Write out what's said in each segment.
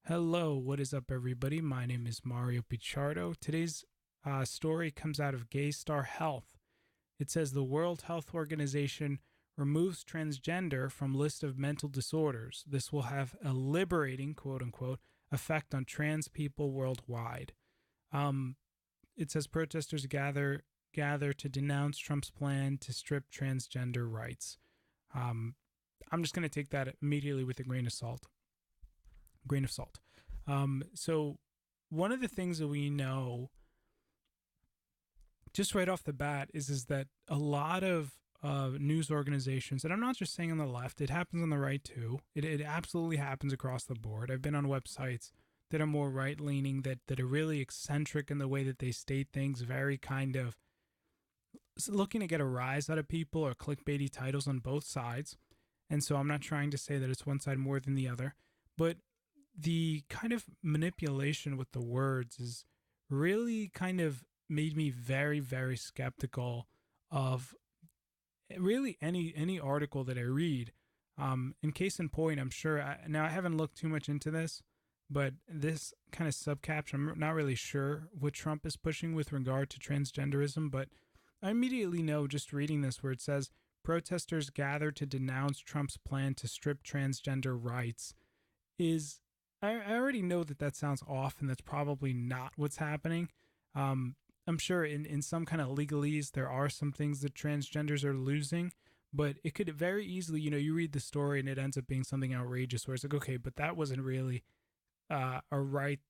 Hello, what is up, everybody? My name is Mario Pichardo. Today's story comes out of Gaystar Health. It says the World Health Organization removes transgender from list of mental disorders. This will have a liberating, quote unquote, effect on trans people worldwide. Um, it says protesters gather to denounce Trump's plan to strip transgender rights. Um, I'm just going to take that immediately with a grain of salt. So one of the things that we know just right off the bat is that a lot of news organizations, and I'm not just saying on the left, it happens on the right too. It absolutely happens across the board. I've been on websites that are more right leaning, that are really eccentric in the way that they state things, very kind of looking to get a rise out of people or clickbaity titles on both sides. And so I'm not trying to say that it's one side more than the other, but the kind of manipulation with the words is really kind of made me very, very skeptical of really any article that I read. In case in point, I'm sure now I haven't looked too much into this, but this kind of subcaption, I'm not really sure what Trump is pushing with regard to transgenderism, but I immediately know just reading this where it says protesters gather to denounce Trump's plan to strip transgender rights is I already know that sounds off and that's probably not what's happening. I'm sure in some kind of legalese, there are some things that transgenders are losing, but it could very easily, you read the story and it ends up being something outrageous where it's like, okay, but that wasn't really a right.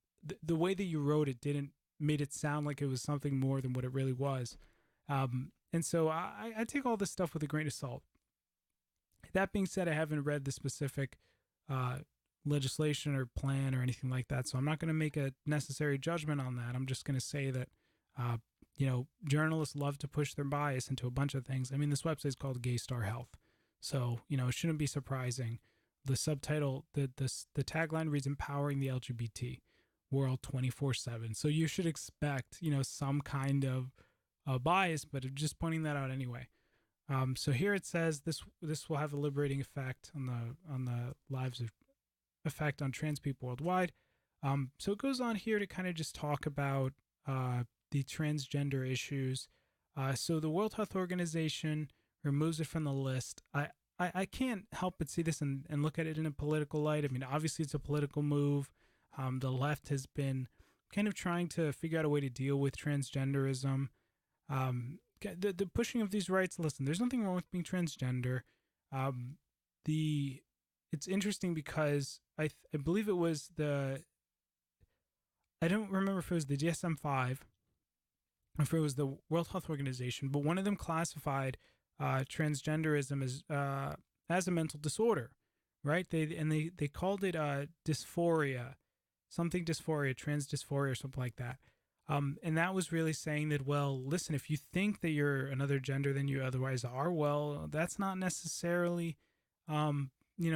The way that you wrote it didn't made it sound like it was something more than what it really was. And so I take all this stuff with a grain of salt. That being said, I haven't read the specific legislation or plan or anything like that, so I'm not going to make a necessary judgment on that. I'm just going to say that journalists love to push their bias into a bunch of things. I mean, this website is called Gaystar Health, so it shouldn't be surprising. The subtitle, the tagline reads "Empowering the LGBT World 24/7." So you should expect some kind of bias, but I'm just pointing that out anyway. So here it says this will have a liberating effect on the lives of effect on trans people worldwide. So it goes on here to kind of just talk about the transgender issues. So the World Health Organization removes it from the list. I can't help but see this and look at it in a political light. I mean, obviously it's a political move. The left has been kind of trying to figure out a way to deal with transgenderism. The pushing of these rights. Listen, there's nothing wrong with being transgender. It's interesting because I believe it was I don't remember if it was the DSM-5 or if it was the World Health Organization, but one of them classified transgenderism as a mental disorder, right? They called it dysphoria, trans dysphoria, or something like that. And that was really saying that, well, listen, if you think that you're another gender than you otherwise are, well, that's not necessarily,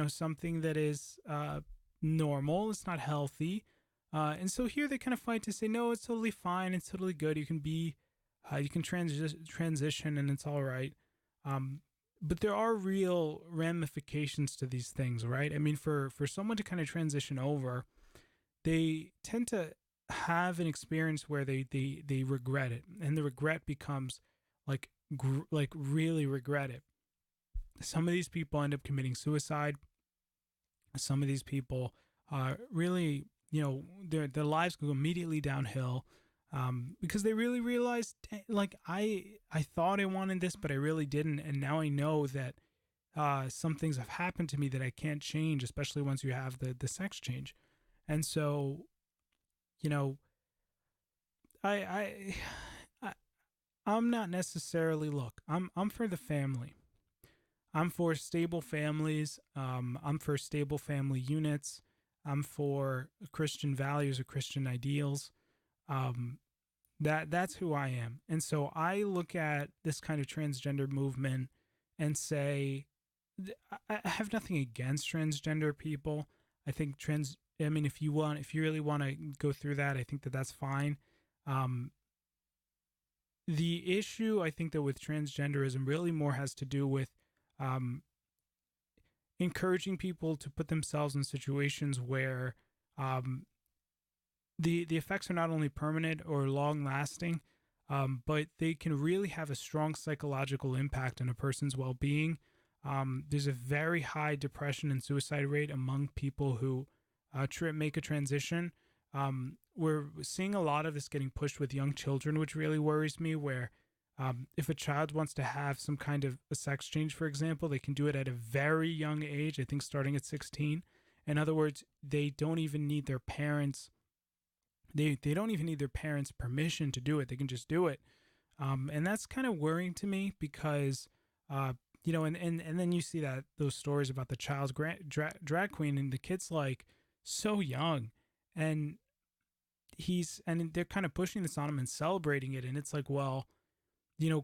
something that is normal. It's not healthy. And so here they kind of fight to say, no, it's totally fine. It's totally good. You can transition and it's all right. But there are real ramifications to these things, right? I mean, for someone to kind of transition over, they tend to have an experience where they regret it, and the regret becomes like really regret it. Some of these people end up committing suicide. Some of these people really, their lives go immediately downhill because they really realized, like, I thought I wanted this, but I really didn't, and now I know that some things have happened to me that I can't change, especially once you have the sex change. And so, I I'm not necessarily, look, I'm for the family. I'm for stable families. I'm for stable family units. I'm for Christian values or Christian ideals. That's who I am. And so I look at this kind of transgender movement and say, I have nothing against transgender people. I think I mean, if you really want to go through that, I think that's fine. The issue, I think, that with transgenderism really more has to do with encouraging people to put themselves in situations where um, the effects are not only permanent or long lasting, but they can really have a strong psychological impact on a person's well being. There's a very high depression and suicide rate among people who make a transition. We're seeing a lot of this getting pushed with young children, which really worries me. Where if a child wants to have some kind of a sex change, for example, they can do it at a very young age, I think starting at 16. In other words, they don't even need their parents they don't even need their parents' permission to do it. They can just do it, and that's kind of worrying to me because, uh, and then you see that those stories about the child's drag queen, and the kid's like so young, and they're kind of pushing this on him and celebrating it, and it's like, well,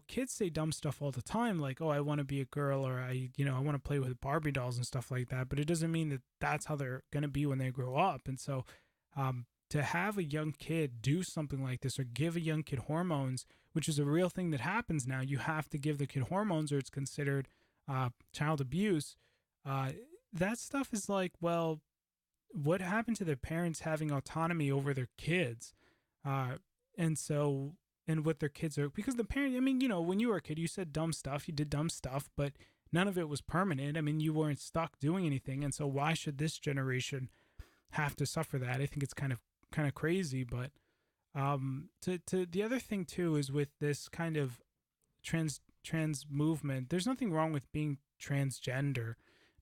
kids say dumb stuff all the time, like, oh, I want to be a girl, or I want to play with Barbie dolls and stuff like that. But it doesn't mean that that's how they're going to be when they grow up. And so, to have a young kid do something like this or give a young kid hormones, which is a real thing that happens now, you have to give the kid hormones or it's considered child abuse. Uh, that stuff is like, well, what happened to their parents having autonomy over their kids? Uh, and so, and what their kids are, because the parent, I mean, when you were a kid, you said dumb stuff, you did dumb stuff, but none of it was permanent. I mean, you weren't stuck doing anything. And so why should this generation have to suffer that? I think it's kind of crazy. But to the other thing too is with this kind of trans movement, there's nothing wrong with being transgender.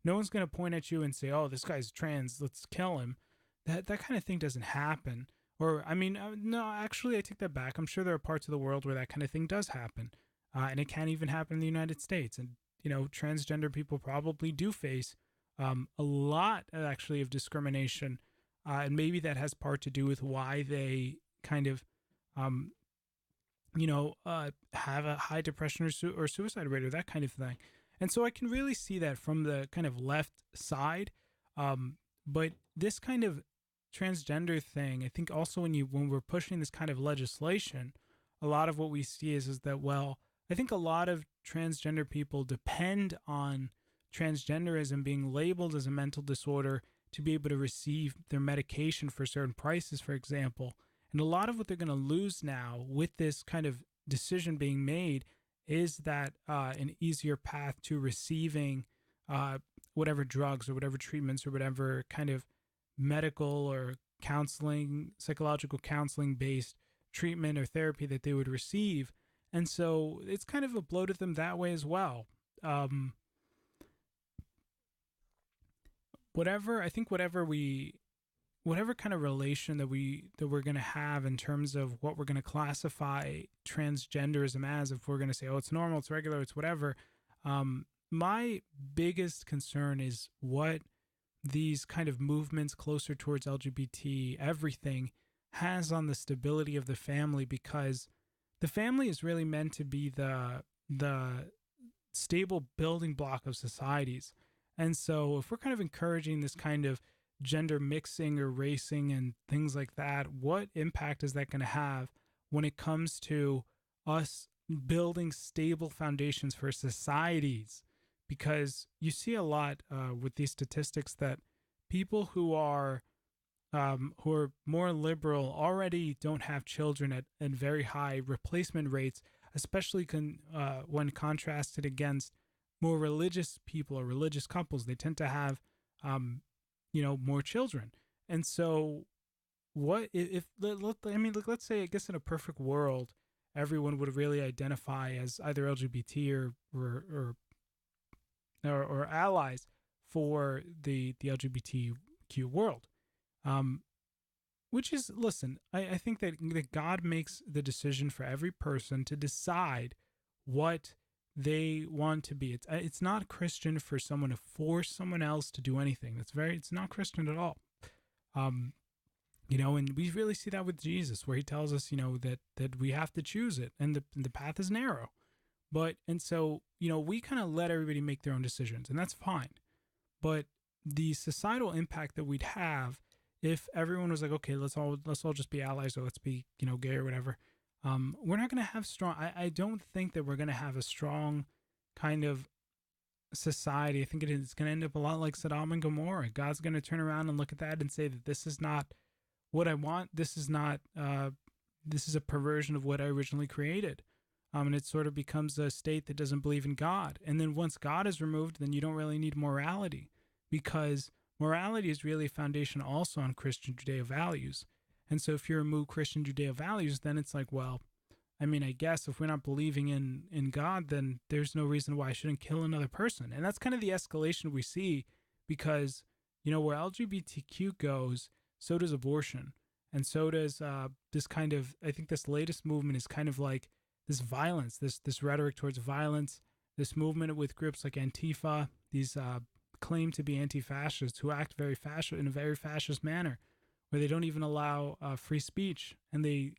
No one's going to point at you and say, oh, this guy's trans, let's kill him. That kind of thing doesn't happen. Or, I mean, no, actually, I take that back. I'm sure there are parts of the world where that kind of thing does happen. And it can even happen in the United States. And, transgender people probably do face a lot, actually, of discrimination. And maybe that has part to do with why they kind of, have a high depression or suicide rate or that kind of thing. And so I can really see that from the kind of left side. But this kind of transgender thing, I think also when we're pushing this kind of legislation, a lot of what we see is that, well, I think a lot of transgender people depend on transgenderism being labeled as a mental disorder to be able to receive their medication for certain prices, for example. And a lot of what they're going to lose now with this kind of decision being made is that an easier path to receiving whatever drugs or whatever treatments or whatever kind of medical or counseling, psychological counseling based treatment or therapy that they would receive. And so it's kind of a blow to them that way as well. Whatever kind of relation that we're going to have in terms of what we're going to classify transgenderism as, if we're going to say, oh, it's normal, it's regular, it's whatever, my biggest concern is what these kind of movements closer towards LGBT everything has on the stability of the family, because the family is really meant to be the stable building block of societies. And so if we're kind of encouraging this kind of gender mixing or racing and things like that, what impact is that going to have when it comes to us building stable foundations for societies? Because you see a lot with these statistics that people who are more liberal already don't have children at very high replacement rates, especially when contrasted against more religious people or religious couples. They tend to have more children. And so what if let's say, I guess in a perfect world, everyone would really identify as either LGBT or allies for the LGBTQ world. Which is, listen, I think that God makes the decision for every person to decide what they want to be. It's not Christian for someone to force someone else to do anything. It's not Christian at all. And we really see that with Jesus, where he tells us, that we have to choose it, and the path is narrow. And so, we kind of let everybody make their own decisions, and that's fine. But the societal impact that we'd have if everyone was like, okay, let's all just be allies, or let's be, gay or whatever. We're not going to have strong. I don't think that we're going to have a strong kind of society, I think it's going to end up a lot like Sodom and Gomorrah. God's going to turn around and look at that and say that this is not what I want. This is not. This is a perversion of what I originally created. And it sort of becomes a state that doesn't believe in God. And then once God is removed, then you don't really need morality, because morality is really a foundation also on Christian Judeo values. And so if you remove Christian Judeo values, then it's like, well, I mean, I guess if we're not believing in God, then there's no reason why I shouldn't kill another person. And that's kind of the escalation we see, because, where LGBTQ goes, so does abortion. And so does this kind of, I think this latest movement is kind of like this violence, this rhetoric towards violence, this movement with groups like Antifa, these claim to be anti-fascists who act very fascist in a very fascist manner, where they don't even allow free speech, and they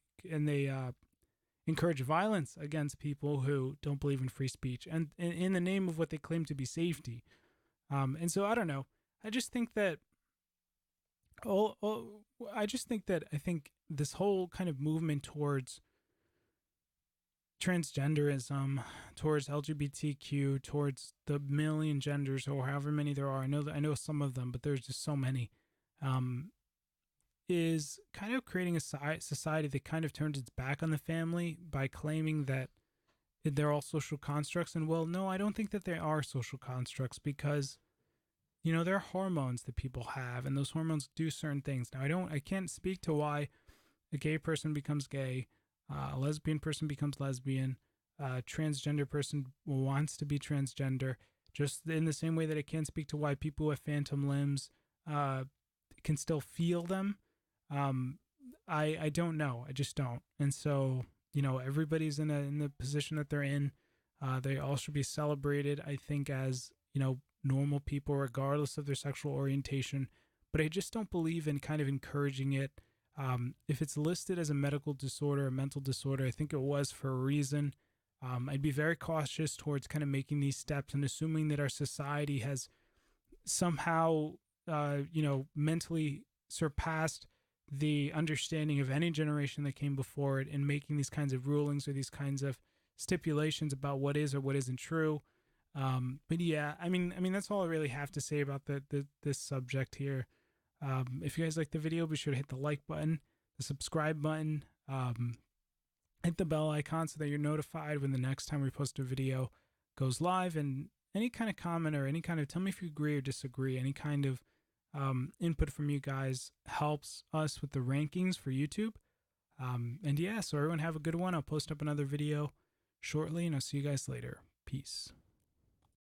encourage violence against people who don't believe in free speech, and in the name of what they claim to be safety. And so I don't know. I just think that I think this whole kind of movement towards transgenderism, towards LGBTQ, towards the million genders or however many there are. I know some of them, but there's just so many. Is kind of creating a society that kind of turns its back on the family by claiming that they're all social constructs. And well, no, I don't think that they are social constructs, because there are hormones that people have, and those hormones do certain things. Now, I can't speak to why a gay person becomes gay, a lesbian person becomes lesbian, a transgender person wants to be transgender, just in the same way that I can't speak to why people with phantom limbs can still feel them. I don't know. I just don't. And so, everybody's in the position that they're in. They all should be celebrated, I think, as, normal people, regardless of their sexual orientation. But I just don't believe in kind of encouraging it. If it's listed as a medical disorder, a mental disorder, I think it was for a reason. I'd be very cautious towards kind of making these steps and assuming that our society has somehow, mentally surpassed the understanding of any generation that came before it, in making these kinds of rulings or these kinds of stipulations about what is or what isn't true. But yeah, I mean, that's all I really have to say about this subject here. If you guys like the video, be sure to hit the like button, the subscribe button, hit the bell icon so that you're notified when the next time we post a video goes live. And any kind of comment or any kind of, tell me if you agree or disagree, any kind of input from you guys helps us with the rankings for YouTube. And yeah, so everyone have a good one. I'll post up another video shortly, and I'll see you guys later. Peace.